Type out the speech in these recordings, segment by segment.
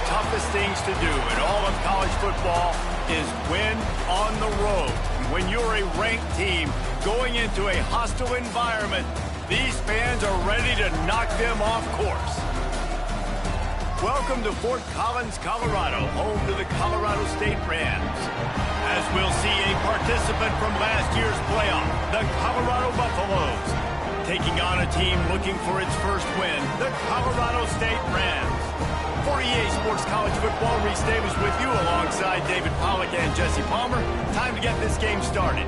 the toughest things to do in all of college football is win on the road. When you're a ranked team going into a hostile environment, these fans are ready to knock them off course. Welcome to Fort Collins, Colorado, home to the Colorado State Rams. As we'll see a participant from last year's playoff, the Colorado Buffaloes, taking on a team looking for its first win, the Colorado State Rams. For EA Sports College Football, Reese Davis with you alongside David Pollack and Jesse Palmer. Time to get this game started.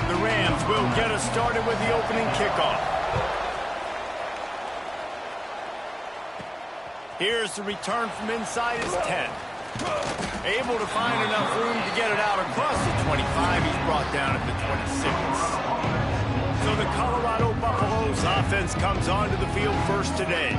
The Rams will get us started with the opening kickoff. Here's the return from inside his 10. Able to find enough room to get it out across the 25. He's brought down at the 26. So the Colorado Buffaloes offense comes onto the field first today.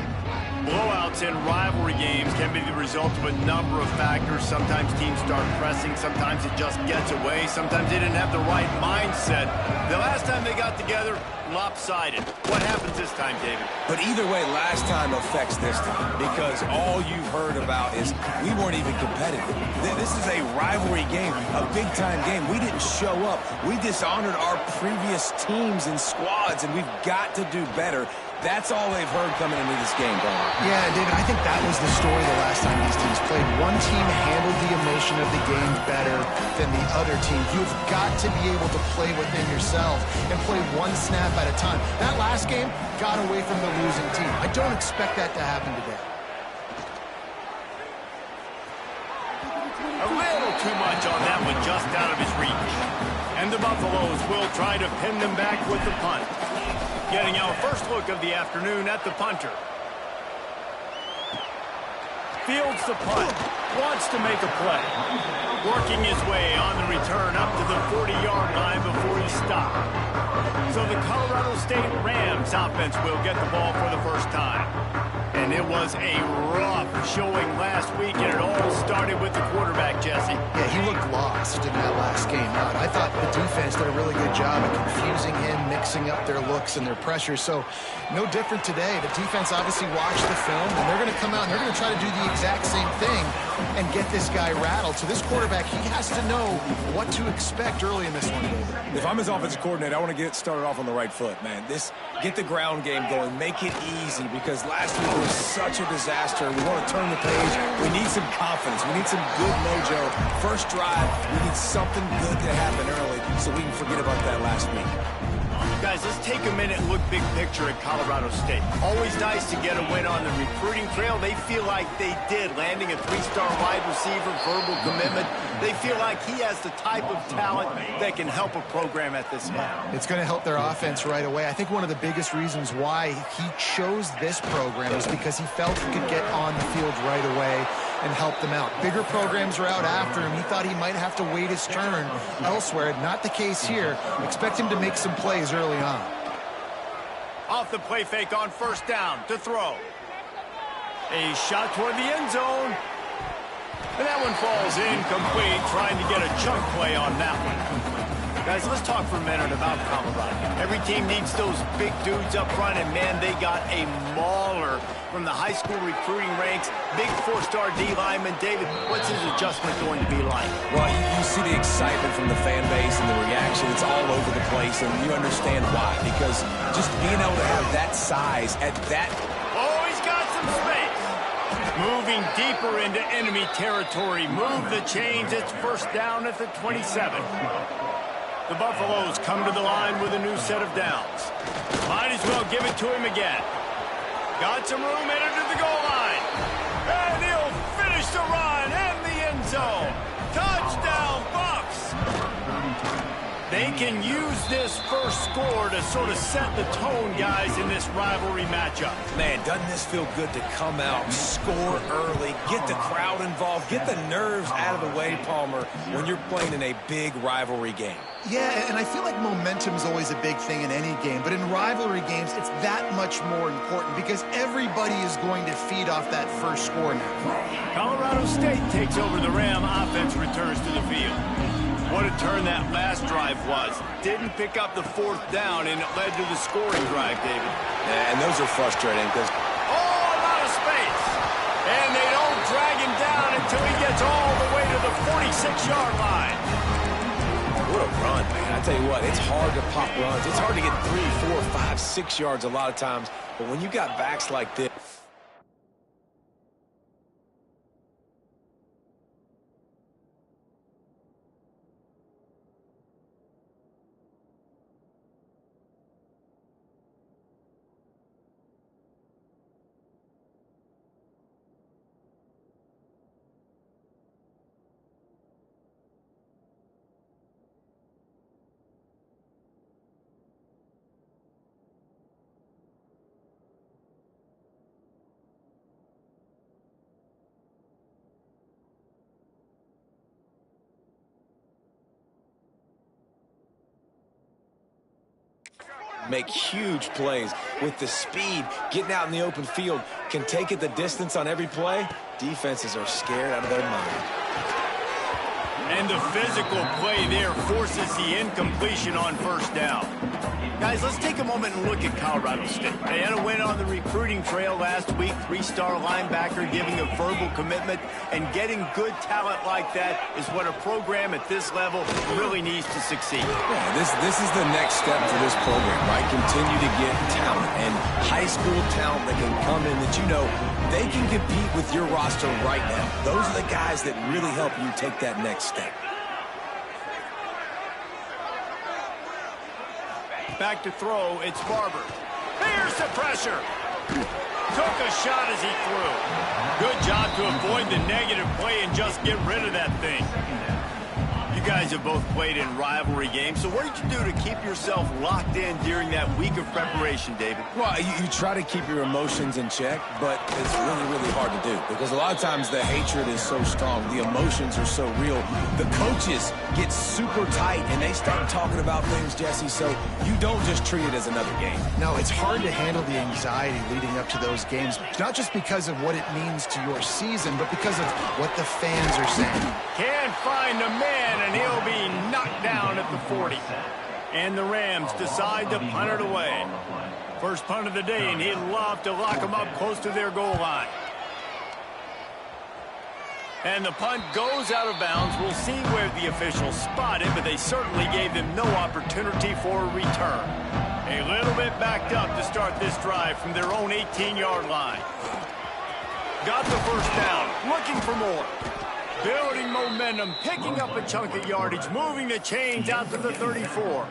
Blowouts in rivalry games can be the result of a number of factors. Sometimes teams start pressing. Sometimes it just gets away. Sometimes they didn't have the right mindset. The last time they got together, lopsided. What happens this time, David? But either way, last time affects this time because all you've heard about is we weren't even competitive. This is a rivalry game, a big-time game. We didn't show up. We dishonored our previous teams and squads, and we've got to do better. That's all they've heard coming into this game, Brian. Yeah, David, I think that was the story the last time these teams played. One team handled the emotion of the game better than the other team. You've got to be able to play within yourself and play one snap at a time. That last game got away from the losing team. I don't expect that to happen today. A little too much on that one, just out of his reach. And the Buffaloes will try to pin them back with the punt. Getting our first look of the afternoon at the punter. Fields the punt. Wants to make a play. Working his way on the return up to the 40-yard line before he stopped. So the Colorado State Rams offense will get the ball for the first time. And it was a rough showing last week, and it all started with the quarterback, Jesse. Yeah, he looked lost in that last game. I thought the defense did a really good job of confusing him, mixing up their looks and their pressure. So no different today. The defense obviously watched the film, and they're going to come out and they're going to try to do the exact same thing and get this guy rattled. So this quarterback, he has to know what to expect early in this one, David. If I'm his offensive coordinator, I want to get started off on the right foot, man. Get the ground game going. Make it easy because last week was such a disaster. We want to turn the page. We need some confidence. We need some good mojo. First drive, we need something good to happen early so we can forget about that last week. Guys, let's take a minute and look big picture at Colorado State. Always nice to get a win on the recruiting trail. They feel like they did, landing a 3-star wide receiver, verbal commitment. They feel like he has the type of talent that can help a program at this level. It's going to help their offense right away. I think one of the biggest reasons why he chose this program is because he felt he could get on the field right away and help them out. Bigger programs are out after him. He thought he might have to wait his turn elsewhere. Not the case here. Expect him to make some plays early on. Off the play fake on first down to throw. A shot toward the end zone. And that one falls incomplete, trying to get a chunk play on that one. Guys, let's talk for a minute about Colorado. Every team needs those big dudes up front, and man, they got a mauler from the high school recruiting ranks. Big 4-star D lineman. David, what's his adjustment going to be like? Well, you see the excitement from the fan base and the reaction. It's all over the place, and you understand why. Because just being able to have that size at that... Oh, he's got some space. Moving deeper into enemy territory. Move the chains. It's first down at the 27. The Buffaloes come to the line with a new set of downs. Might as well give it to him again. Got some room, headed to the goal line. And he'll finish the run and the end zone. Touchdown, Buffs! They can use this first score to sort of set the tone, guys, in this rivalry matchup. Man, doesn't this feel good to come out, score early, get the crowd involved, get the nerves out of the way, Palmer, when you're playing in a big rivalry game? Yeah, and I feel like momentum is always a big thing in any game, but in rivalry games, it's that much more important because everybody is going to feed off that first score now. Colorado State takes over. The Ram offense returns to the field. What a turn that last drive was. Didn't pick up the fourth down, and it led to the scoring drive, David. Yeah, and those are frustrating because... Oh, a lot of space. And they don't drag him down until he gets all the way to the 46-yard line. What a run, man. I tell you what, it's hard to pop runs. It's hard to get 3, 4, 5, 6 yards a lot of times. But when you got backs like this... make huge plays with the speed, getting out in the open field, can take it the distance on every play. Defenses are scared out of their mind. And the physical play there forces the incompletion on first down. Guys, let's take a moment and look at Colorado State. They had a win on the recruiting trail last week, 3-star linebacker giving a verbal commitment, and getting good talent like that is what a program at this level really needs to succeed. Yeah, this is the next step for this program, right? Continue to get talent and high school talent that can come in that you know they can compete with your roster right now. Those are the guys that really help you take that next step. Back to throw, it's Barber. Here's the pressure. Took a shot as he threw. Good job to avoid the negative play and just get rid of that thing. You guys have both played in rivalry games, so what did you do to keep yourself locked in during that week of preparation, David? Well, you try to keep your emotions in check, but it's really, really hard to do because a lot of times the hatred is so strong, the emotions are so real. The coaches get super tight and they start talking about things, Jesse, so you don't just treat it as another game. No, it's hard to handle the anxiety leading up to those games, not just because of what it means to your season, but because of what the fans are saying. Can't find the man, and he'll be knocked down at the 40. And the Rams decide to punt it away. First punt of the day, and he'd love to lock them up close to their goal line. And the punt goes out of bounds. We'll see where the officials spot it, but they certainly gave them no opportunity for a return. A little bit backed up to start this drive from their own 18-yard line. Got the first down, looking for more. Building momentum, picking up a chunk of yardage, moving the chains out to the 34.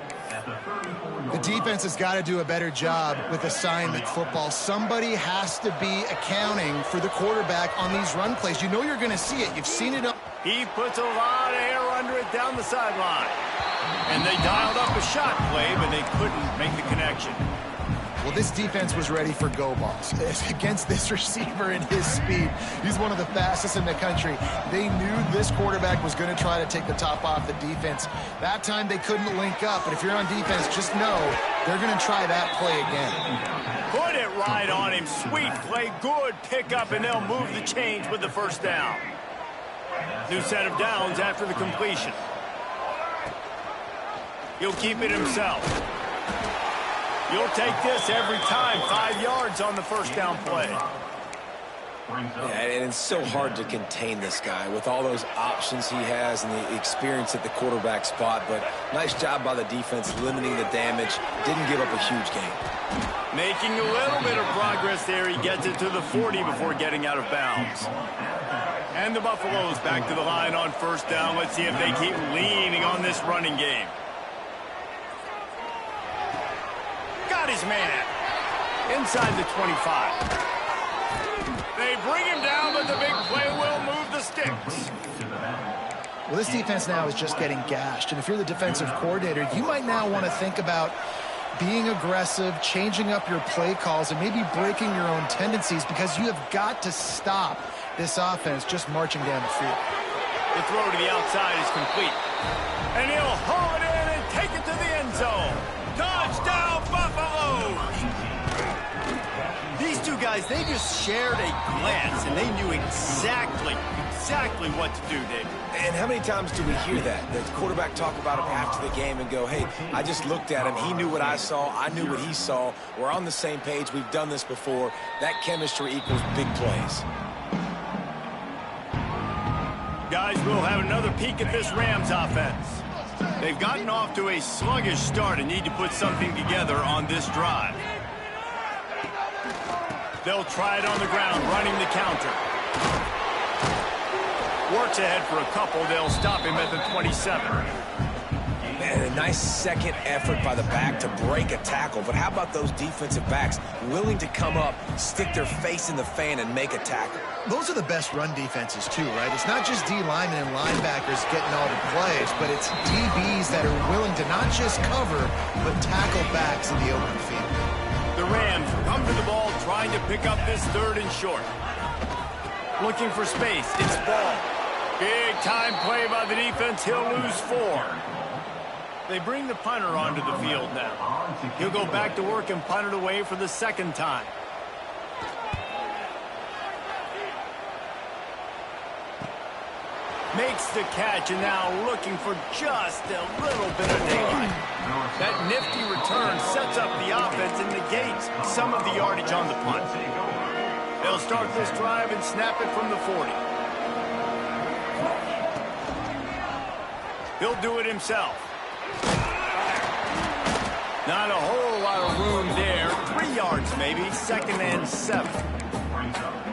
The defense has got to do a better job with assignment football. Somebody has to be accounting for the quarterback on these run plays. You know you're going to see it. You've seen it. He puts a lot of air under it down the sideline. And they dialed up a shot play, but they couldn't make the connection. Well, this defense was ready for go balls. Against this receiver and his speed, he's one of the fastest in the country. They knew this quarterback was going to try to take the top off the defense. That time they couldn't link up, but if you're on defense, just know they're going to try that play again. Put it right on him. Sweet play, good pickup, and they'll move the chains with the first down. New set of downs after the completion. He'll keep it himself. You'll take this every time. 5 yards on the first down play. Yeah, and it's so hard to contain this guy with all those options he has and the experience at the quarterback spot. But nice job by the defense limiting the damage. Didn't give up a huge gain. Making a little bit of progress there. He gets it to the 40 before getting out of bounds. And the Buffaloes back to the line on first down. Let's see if they keep leaning on this running game. Got his man inside the 25. They bring him down, but the big play will move the sticks. Well, this defense now is just getting gashed, and if you're the defensive coordinator, you might now want to think about being aggressive, changing up your play calls, and maybe breaking your own tendencies, because you have got to stop this offense just marching down the field. The throw to the outside is complete, and he'll haul it in and take it to the end zone. Touchdown, Buffaloes! These two guys guys, they just shared a glance, and they knew exactly what to do, Dave. And how many times do we hear that? The quarterback talk about him after the game and go, hey, I just looked at him. He knew what I saw. I knew what he saw. We're on the same page. We've done this before. That chemistry equals big plays. Guys, we'll have another peek at this Rams offense. They've gotten off to a sluggish start and need to put something together on this drive. They'll try it on the ground, running the counter. Works ahead for a couple. They'll stop him at the 27. Man, a nice second effort by the back to break a tackle. But how about those defensive backs willing to come up, stick their face in the fan, and make a tackle? Those are the best run defenses, too, right? It's not just D linemen and linebackers getting all the plays, but it's DBs that are willing to not just cover, but tackle backs in the open field. The Rams come to the ball, trying to pick up this 3rd and short. Looking for space. It's ball. Big time play by the defense. He'll lose 4. They bring the punter onto the field now. He'll go back to work and punt it away for the 2nd time. Makes the catch, and now looking for just a little bit of daylight. That nifty return sets up the offense and negates some of the yardage on the punt. They'll start this drive and snap it from the 40. He'll do it himself. Not a whole lot of room there. 3 yards maybe, 2nd and 7.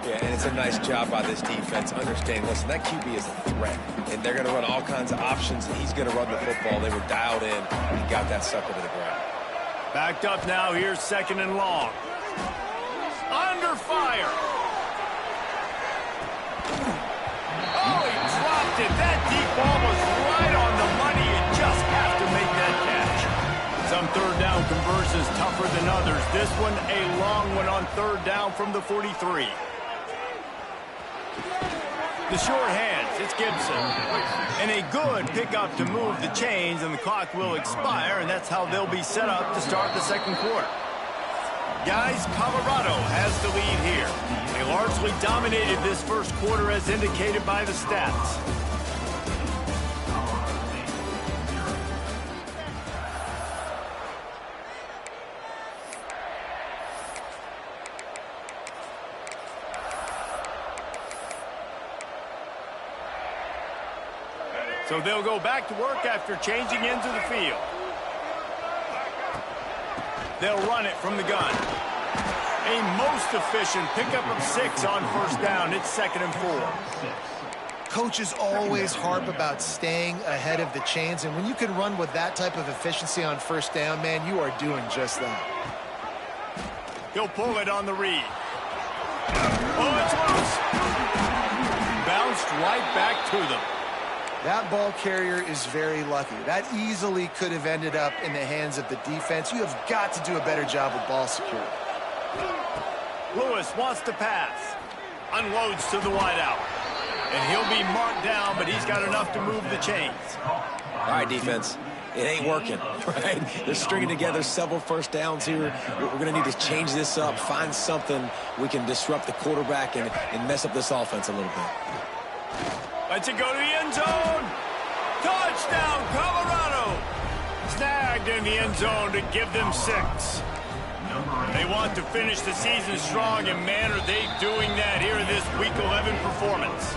Yeah, and it's a nice job by this defense understanding, listen, that QB is a threat, and they're going to run all kinds of options, and he's going to run the football. They were dialed in. He got that sucker to the ground. Backed up now. Here's 2nd and long. Under fire. Oh, he dropped it. That deep ball was right on the money. You just have to make that catch. Some 3rd down conversions tougher than others. This one a long one on 3rd down from the 43. The short hands, it's Gibson. And a good pickup to move the chains, and the clock will expire, and that's how they'll be set up to start the 2nd quarter. Guys, Colorado has the lead here. They largely dominated this 1st quarter as indicated by the stats. So they'll go back to work after changing into the field. They'll run it from the gun. A most efficient pickup of 6 on 1st down. It's 2nd and 4. Coaches always harp about staying ahead of the chains, and when you can run with that type of efficiency on 1st down, man, you are doing just that. He'll pull it on the read. Oh, it's loose. Bounced right back to them. That ball carrier is very lucky. That easily could have ended up in the hands of the defense. You have got to do a better job with ball security. Lewis wants to pass. Unloads to the wideout. And he'll be marked down, but he's got enough to move the chains. All right, defense. It ain't working, right? They're stringing together several 1st downs here. We're going to need to change this up, find something we can disrupt the quarterback and mess up this offense a little bit. Let's it go to the end zone. Touchdown, Colorado. Snagged in the end zone to give them 6. They want to finish the season strong, and man, are they doing that here in this Week 11 performance.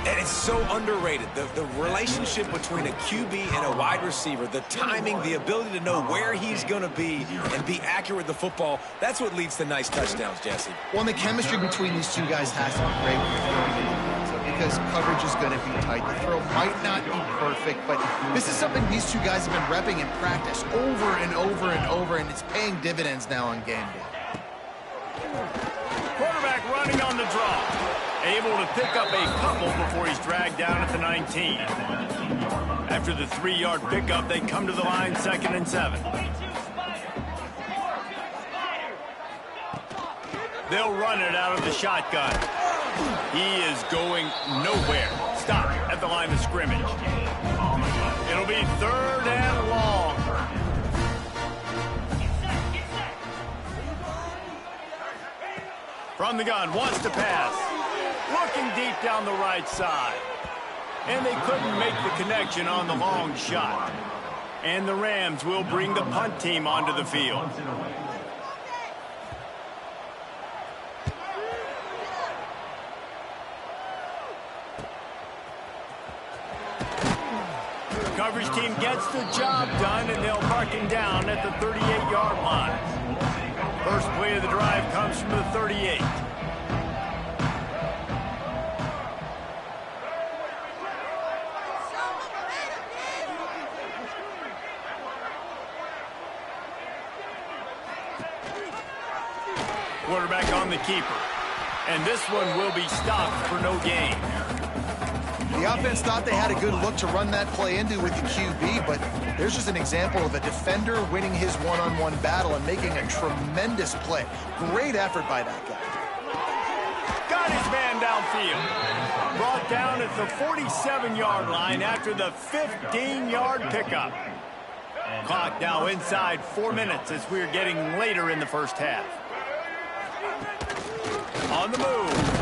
And it's so underrated. The relationship between a QB and a wide receiver, the timing, the ability to know where he's going to be and be accurate with the football, that's what leads to nice touchdowns, Jesse. Well, and the chemistry between these two guys has to be great when you're throwing into the end zone, because coverage is going to be tight. The throw might not be perfect, but this is something these two guys have been repping in practice over and over and over, and it's paying dividends now on game day. Quarterback running on the draw. Able to pick up a couple before he's dragged down at the 19. After the 3-yard pickup, they come to the line 2nd and 7. They'll run it out of the shotgun. He is going nowhere. Stop at the line of scrimmage. It'll be 3rd and long. From the gun, wants to pass. Looking deep down the right side. And they couldn't make the connection on the long shot. And the Rams will bring the punt team onto the field. Coverage team gets the job done, and they'll mark him down at the 38-yard line. First play of the drive comes from the 38. Quarterback on the keeper. And this one will be stopped for no gain. The offense thought they had a good look to run that play into with the QB, but there's just an example of a defender winning his one-on-one battle and making a tremendous play. Great effort by that guy. Got his man downfield. Brought down at the 47-yard line after the 15-yard pickup. Clock now inside 4 minutes as we're getting later in the first half. On the move.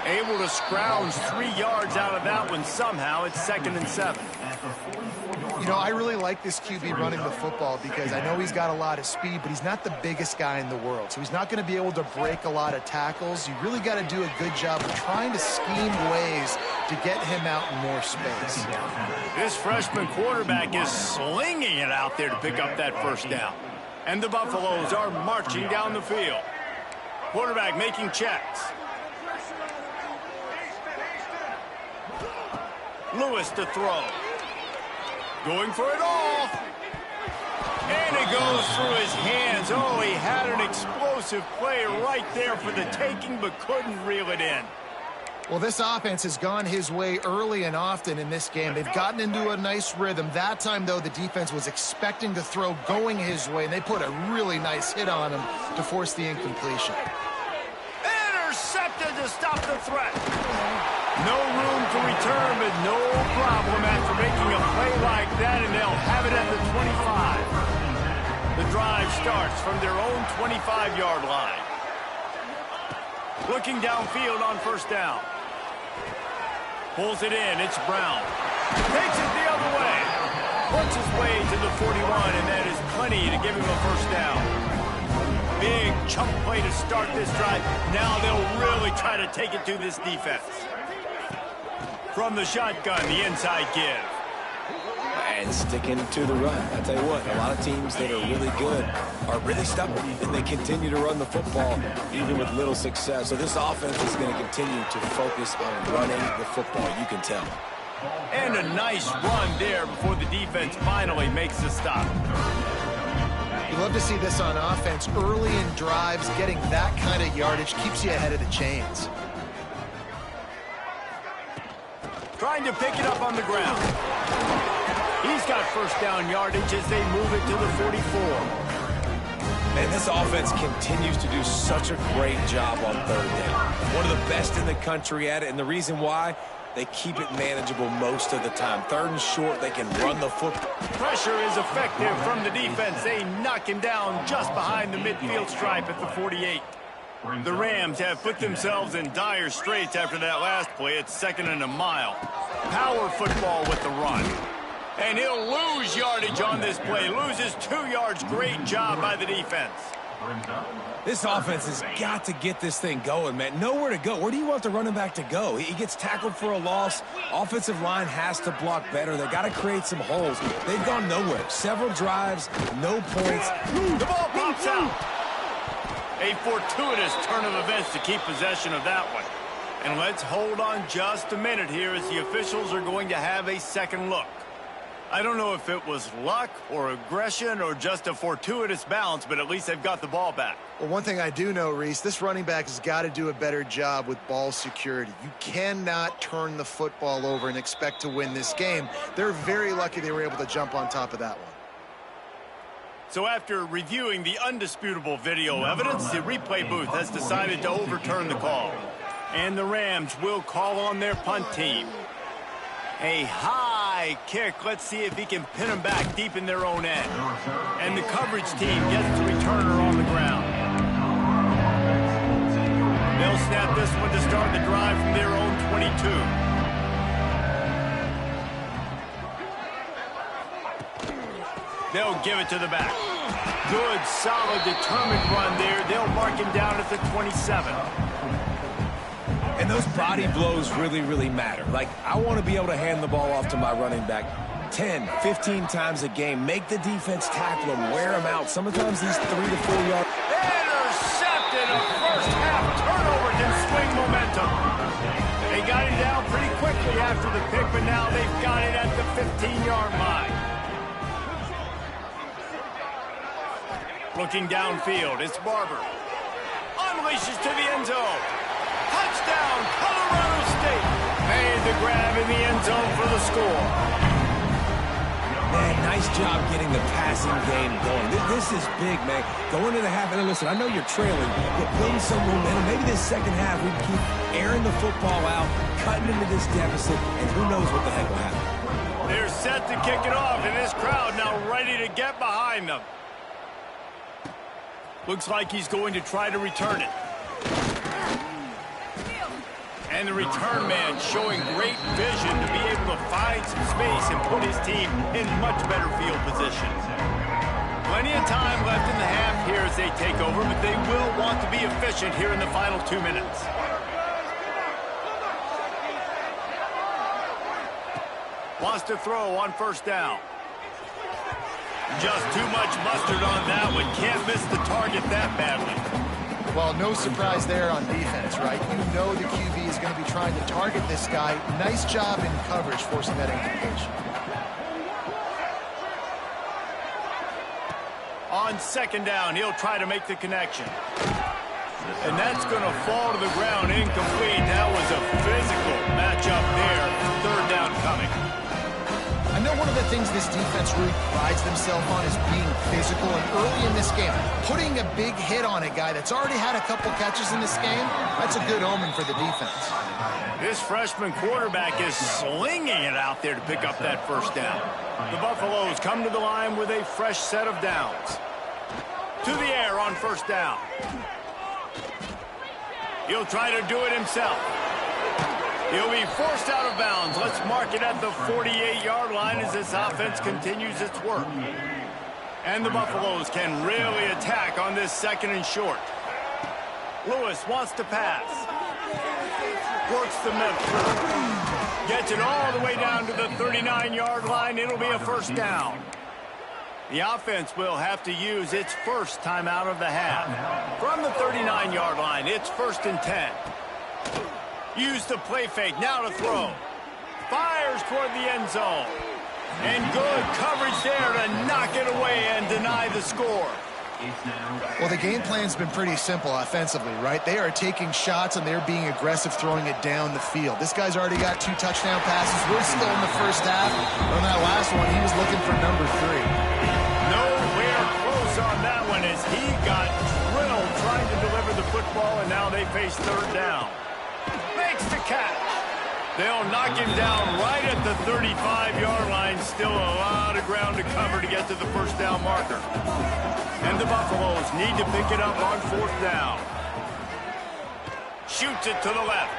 Able to scrounge 3 yards out of that one somehow. It's 2nd and 7. You know, I really like this QB running the football because I know he's got a lot of speed, but he's not the biggest guy in the world. So he's not going to be able to break a lot of tackles. You really got to do a good job of trying to scheme ways to get him out in more space. This freshman quarterback is slinging it out there to pick up that first down. And the Buffaloes are marching down the field. Quarterback making checks. Lewis to throw. Going for it all. And it goes through his hands. Oh, he had an explosive play right there for the taking, but couldn't reel it in. Well, this offense has gone his way early and often in this game. They've gotten into a nice rhythm. That time, though, the defense was expecting to throw going his way, and they put a really nice hit on him to force the incompletion. Intercepted to stop the threat. No room to return, but no problem after making a play like that, and they'll have it at the 25. The drive starts from their own 25-yard line. Looking downfield on first down. Pulls it in. It's Brown. Takes it the other way. Works his way to the 41, and that is plenty to give him a first down. Big chunk play to start this drive. Now they'll really try to take it to this defense. From the shotgun, the inside give. And sticking to the run. I tell you what, a lot of teams that are really good are really stubborn, and they continue to run the football even with little success. So this offense is going to continue to focus on running the football, you can tell. And a nice run there before the defense finally makes the stop. You love to see this on offense. Early in drives, getting that kind of yardage keeps you ahead of the chains. Trying to pick it up on the ground. He's got first down yardage as they move it to the 44. And this offense continues to do such a great job on third down. One of the best in the country at it, and the reason why, they keep it manageable most of the time. Third and short, they can run the football. Pressure is effective from the defense. They knock him down just behind the midfield stripe at the 48. The Rams have put themselves in dire straits after that last play. It's 2nd and a mile. Power football with the run. And he'll lose yardage on this play. Loses 2 yards. Great job by the defense. This offense has got to get this thing going, man. Nowhere to go. Where do you want the running back to go? He gets tackled for a loss. Offensive line has to block better. They got to create some holes. They've gone nowhere. Several drives, no points. The ball pops out. A fortuitous turn of events to keep possession of that one. And let's hold on just a minute here as the officials are going to have a second look. I don't know if it was luck or aggression or just a fortuitous bounce, but at least they've got the ball back. Well, one thing I do know, Reese, this running back has got to do a better job with ball security. You cannot turn the football over and expect to win this game. They're very lucky they were able to jump on top of that one. So after reviewing the undisputable video evidence, the replay booth has decided to overturn the call. And the Rams will call on their punt team. A high kick. Let's see if he can pin them back deep in their own end. And the coverage team gets the returner on the ground. They'll snap this one to start the drive from their own 22. They'll give it to the back. Good, solid, determined run there. They'll mark him down at the 27. And those body blows really, really matter. Like, I want to be able to hand the ball off to my running back 10, 15 times a game. Make the defense tackle him, wear him out. Sometimes these 3 to 4 yards. Intercepted. A first half turnover can swing momentum. They got him down pretty quickly after the pick, but now they've got it at the 15-yard line. Looking downfield, it's Barber. Unleashes to the end zone. Touchdown, Colorado State. Made the grab in the end zone for the score. Man, nice job getting the passing game going. This is big, man. Going into the half, and listen, I know you're trailing, but building some momentum. Maybe this second half we can keep airing the football out, cutting into this deficit, and who knows what the heck will happen. They're set to kick it off, and this crowd now ready to get behind them. Looks like he's going to try to return it. And the return man showing great vision to be able to find some space and put his team in much better field position. Plenty of time left in the half here as they take over, but they will want to be efficient here in the final 2 minutes. Wants to throw on first down. Just too much mustard on that one. Can't miss the target that badly. Well, no surprise there on defense, right? You know the QB is going to be trying to target this guy. Nice job in coverage forcing that incompletion. On second down, he'll try to make the connection. And that's going to fall to the ground incomplete. That was a physical matchup there. Third down coming. I know one of the things this defense really prides themselves on is being physical, and early in this game, putting a big hit on a guy that's already had a couple catches in this game, that's a good omen for the defense. This freshman quarterback is slinging it out there to pick up that first down. The Buffaloes come to the line with a fresh set of downs. To the air on first down. He'll try to do it himself. He'll be forced out of bounds. Let's mark it at the 48-yard line as this offense continues its work. And the Buffaloes can really attack on this second and short. Lewis wants to pass. Works the middle. Gets it all the way down to the 39-yard line. It'll be a first down. The offense will have to use its first timeout of the half. From the 39-yard line, it's 1st and 10. Use the play fake, now to throw. Fires toward the end zone. And good coverage there to knock it away and deny the score. Well, the game plan's been pretty simple offensively, right? They are taking shots and they're being aggressive throwing it down the field. This guy's already got 2 touchdown passes. We're still in the first half. On that last one, he was looking for number 3. Nowhere close on that one as he got drilled trying to deliver the football, and now they face third down. Makes the catch. They'll knock him down right at the 35-yard line. Still a lot of ground to cover to get to the first down marker. And the Buffaloes need to pick it up on 4th down. Shoots it to the left.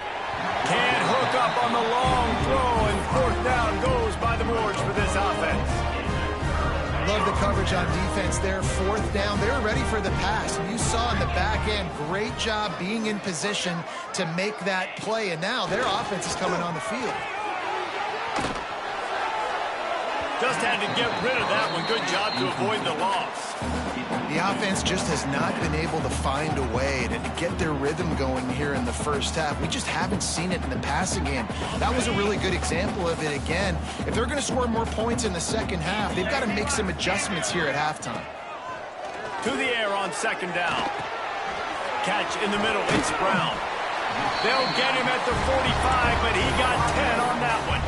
Can't hook up on the long throw, and 4th down goes by the boards for this offense. Love the coverage on defense there. 4th down. They were ready for the pass. And you saw in the back end, great job being in position to make that play. And now their offense is coming on the field. Just had to get rid of that one. Good job to avoid the loss. The offense just has not been able to find a way to get their rhythm going here in the first half. We just haven't seen it in the passing game. That was a really good example of it again. If they're going to score more points in the second half, they've got to make some adjustments here at halftime. To the air on second down. Catch in the middle. It's Brown. They'll get him at the 45, but he got 10 on that one.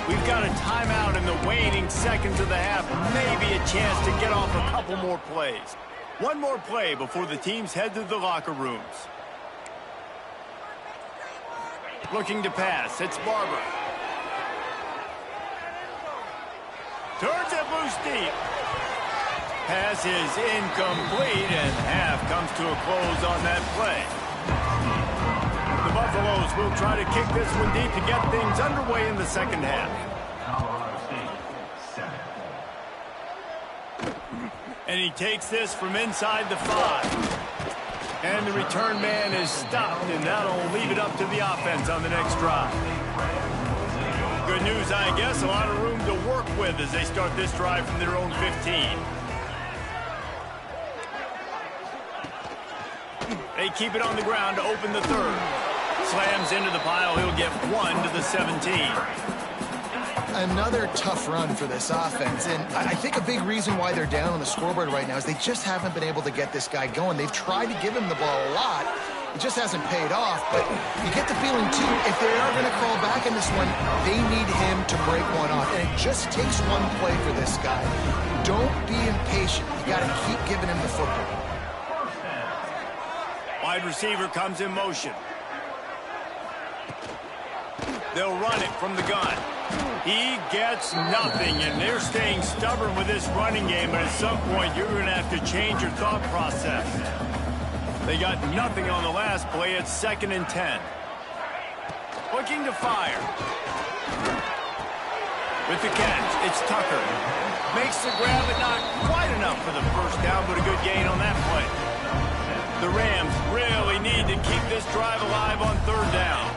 We've got a timeout in the waning seconds of the half. Maybe a chance to get off a couple more plays. One more play before the teams head to the locker rooms. Looking to pass. It's Barber. Turns it loose deep. Pass is incomplete, and half comes to a close on that play. Buffaloes will try to kick this one deep to get things underway in the second half. And he takes this from inside the 5. And the return man is stopped, and that'll leave it up to the offense on the next drive. Good news, I guess. A lot of room to work with as they start this drive from their own 15. They keep it on the ground to open the third. Slams into the pile. He'll get 1 to the 17. Another tough run for this offense, and I think a big reason why they're down on the scoreboard right now is they just haven't been able to get this guy going. They've tried to give him the ball a lot. It just hasn't paid off, but you get the feeling, too, if they are going to crawl back in this one, they need him to break one off, and it just takes one play for this guy. Don't be impatient. You got to keep giving him the football. Wide receiver comes in motion. They'll run it from the gun. He gets nothing, and they're staying stubborn with this running game, but at some point you're going to have to change your thought process. They got nothing on the last play. It's 2nd and 10. Looking to fire. With the catch, it's Tucker. Makes the grab, but not quite enough for the first down, but a good gain on that play. The Rams really need to keep this drive alive on 3rd down.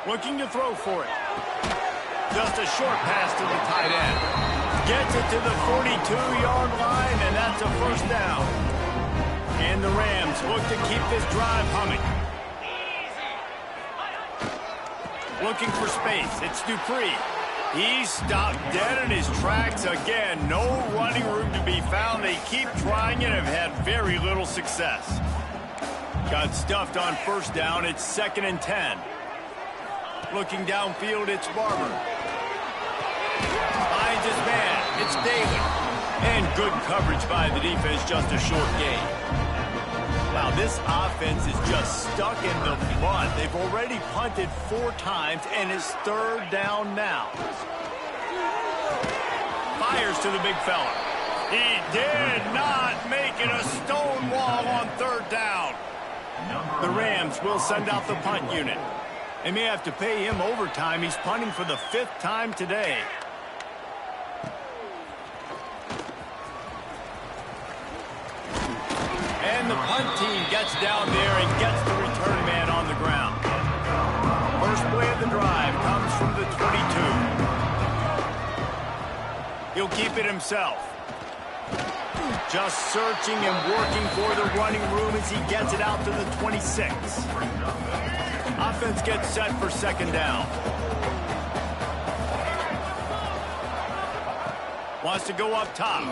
Looking to throw for it. Just a short pass to the tight end. Gets it to the 42-yard line, and that's a first down. And the Rams look to keep this drive humming. Looking for space. It's Dupree. He's stopped dead in his tracks again. No running room to be found. They keep trying and have had very little success. Got stuffed on 1st down. It's 2nd and 10. Looking downfield, it's Barber. Finds his man. It's Daly. And good coverage by the defense, just a short gain. Wow, this offense is just stuck in the mud. They've already punted 4 times, and it's 3rd down now. Fires to the big fella. He did not make it a stone wall on 3rd down. The Rams will send out the punt unit. They may have to pay him overtime. He's punting for the 5th time today. And the punt team gets down there and gets the return man on the ground. First play of the drive comes from the 22. He'll keep it himself. Just searching and working for the running room as he gets it out to the 26. Offense gets set for 2nd down. Wants to go up top.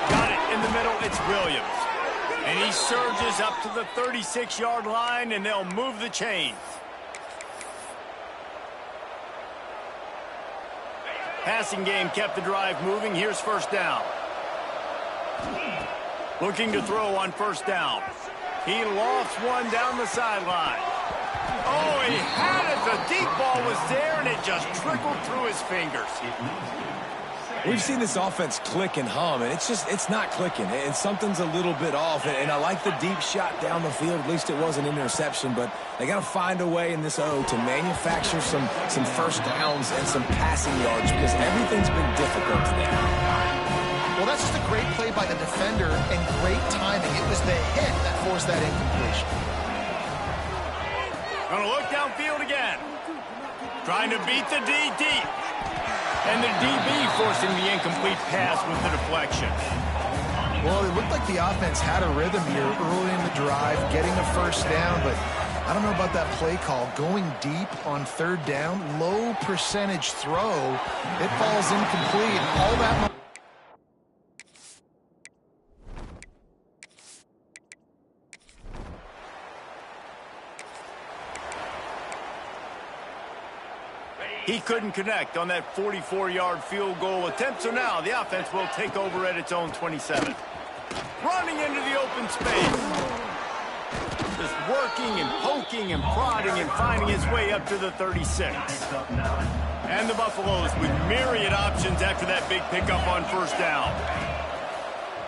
Got it in the middle. It's Williams. And he surges up to the 36-yard line, and they'll move the chains. Passing game kept the drive moving. Here's 1st down. Looking to throw on 1st down. He lofts one down the sideline. Oh, he had it. The deep ball was there, and it just trickled through his fingers. We've seen this offense click and hum, and it's not clicking, and something's a little bit off. And I like the deep shot down the field. At least it was an interception, but they got to find a way in this O to manufacture some 1st downs and some passing yards because everything's been difficult today. Well, that's just a great play by the defender and great timing. It was the hit that forced that incompletion. Gonna look downfield again. Trying to beat the D deep. And the DB forcing the incomplete pass with the deflection. Well, it looked like the offense had a rhythm here early in the drive, getting a 1st down, but I don't know about that play call. Going deep on 3rd down, low percentage throw. It falls incomplete. All that. He couldn't connect on that 44-yard field goal attempt, so now the offense will take over at its own 27. Running into the open space. Just working and poking and prodding and finding his way up to the 36. And the Buffaloes with myriad options after that big pickup on 1st down.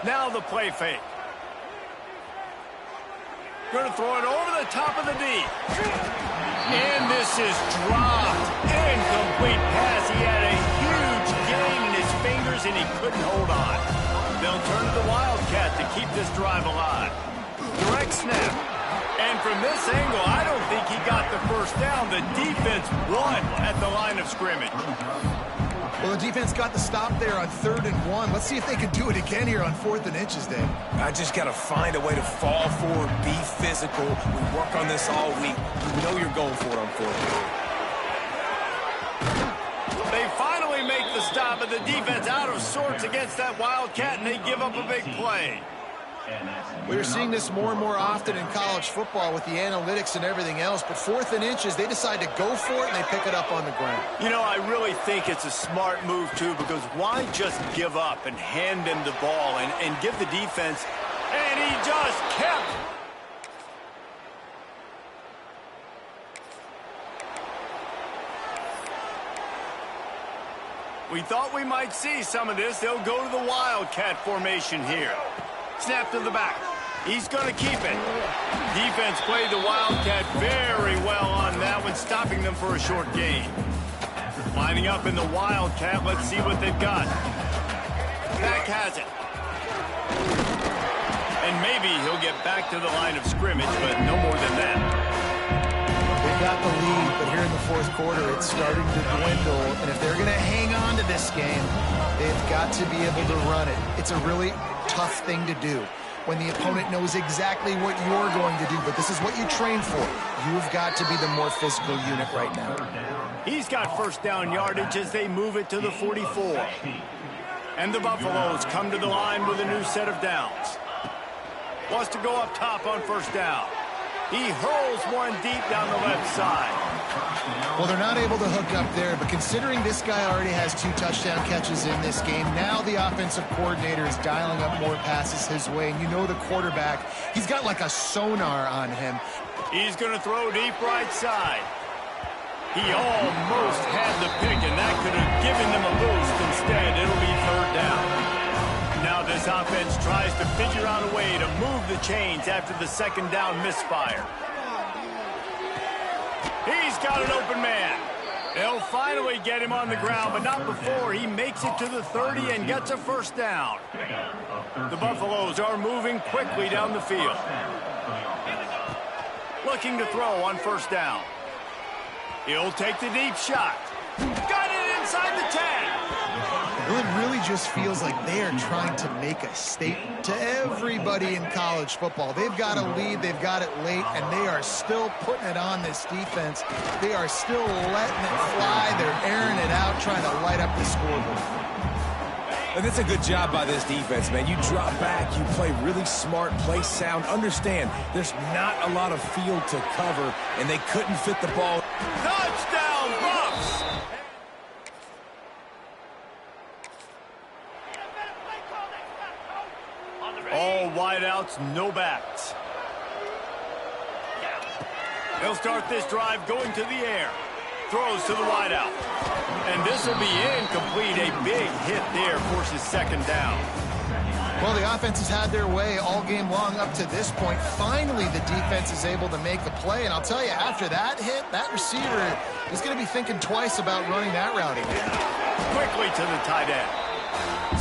Now the play fake. Going to throw it over the top of the deep. And this is dropped. Incomplete pass. He had a huge gain in his fingers, and he couldn't hold on. They'll turn to the Wildcat to keep this drive alive. Direct snap. And from this angle, I don't think he got the first down. The defense won at the line of scrimmage. Well, the defense got the stop there on 3rd and 1. Let's see if they can do it again here on 4th and inches, Dave. I just got to find a way to fall forward, be physical. We work on this all week. You know you're going for it on 4th. They finally make the stop, and the defense out of sorts against that Wildcat, and they give up a big play. We're seeing this more and more often in college football with the analytics and everything else, but 4th and inches, they decide to go for it, and they pick it up on the ground. You know, I really think it's a smart move, too, because why just give up and hand him the ball and give the defense, and he just kept. We thought we might see some of this. They'll go to the Wildcat formation here. Snap to the back. He's going to keep it. Defense played the Wildcat very well on that one, stopping them for a short gain. Lining up in the Wildcat. Let's see what they've got. Back has it. And maybe he'll get back to the line of scrimmage, but no more than that. They got the lead, but here in the 4th quarter, it's starting to dwindle. And if they're going to hang on to this game, they've got to be able to run it. It's a really tough thing to do when the opponent knows exactly what you're going to do, but this is what you train for. You've got to be the more physical unit right now. He's got first down yardage as they move it to the 44. And the Buffaloes come to the line with a new set of downs. Wants to go up top on first down. He hurls one deep down the left side. Well, they're not able to hook up there, but considering this guy already has 2 touchdown catches in this game, now the offensive coordinator is dialing up more passes his way. And you know the quarterback, he's got like a sonar on him. He's going to throw deep right side. He almost had the pick, and that could have given them a boost. Instead, it'll be 3rd down. Now this offense tries to figure out a way to move the chains after the 2nd down misfire. He's got an open man. They'll finally get him on the ground, but not before he makes it to the 30 and gets a first down. The Buffaloes are moving quickly down the field. Looking to throw on first down. He'll take the deep shot. Got it inside the 10. Well, it really just feels like they are trying to make a statement to everybody in college football. They've got a lead, they've got it late, and they are still putting it on this defense. They are still letting it fly. They're airing it out, trying to light up the scoreboard. And that's a good job by this defense, man. You drop back, you play really smart, play sound. Understand, there's not a lot of field to cover, and they couldn't fit the ball. Touchdown, Buffs! All wideouts, no backs. They'll start this drive going to the air. Throws to the wideout. And this will be incomplete. A big hit there forces 2nd down. Well, the offense has had their way all game long up to this point. Finally, the defense is able to make a play. And I'll tell you, after that hit, that receiver is going to be thinking twice about running that route again. Quickly to the tight end.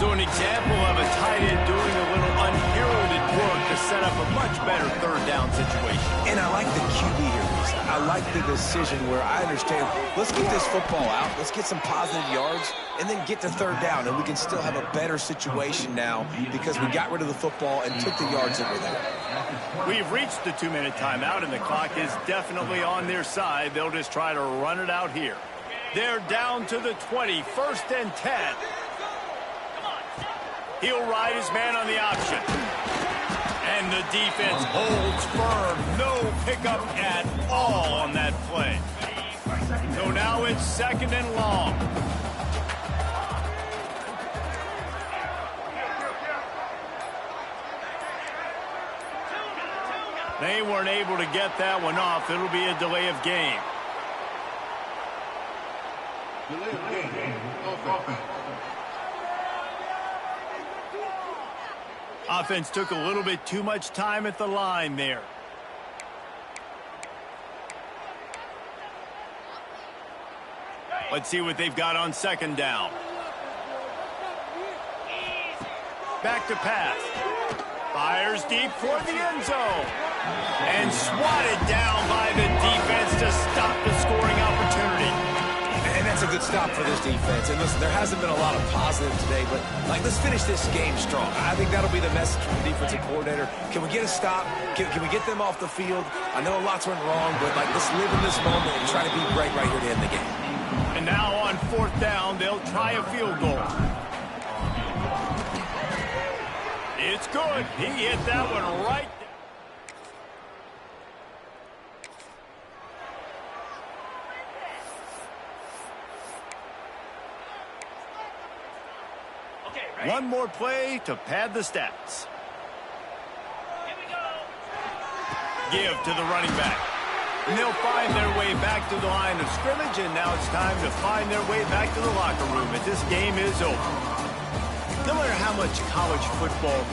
So an example of a tight end doing a little unheralded work to set up a much better 3rd down situation. And I like the QB here, Lisa. I like the decision where I understand, let's get this football out, let's get some positive yards, and then get to 3rd down, and we can still have a better situation now because we got rid of the football and took the yards that were there. We've reached the 2-minute timeout, and the clock is definitely on their side. They'll just try to run it out here. They're down to the 20, 1st and 10. He'll ride his man on the option. And the defense holds firm. No pickup at all on that play. So now it's 2nd and long. They weren't able to get that one off. It'll be a delay of game. Offense took a little bit too much time at the line there. Let's see what they've got on second down. Back to pass. Fires deep for the end zone. And swatted down by the defense to stop the scoring opportunity. And that's a good stop for this defense. And listen, there hasn't been a lot of positive today, but, let's finish this game strong. I think that'll be the message from the defensive coordinator. Can we get a stop? Can we get them off the field? I know lots went wrong, but, let's live in this moment and try to be great right here to end the game. And now on fourth down, they'll try a field goal. It's good. He hit that one right. One more play to pad the stats. Here we go. Give to the running back. And they'll find their way back to the line of scrimmage, and now it's time to find their way back to the locker room as this game is over. No matter how much college football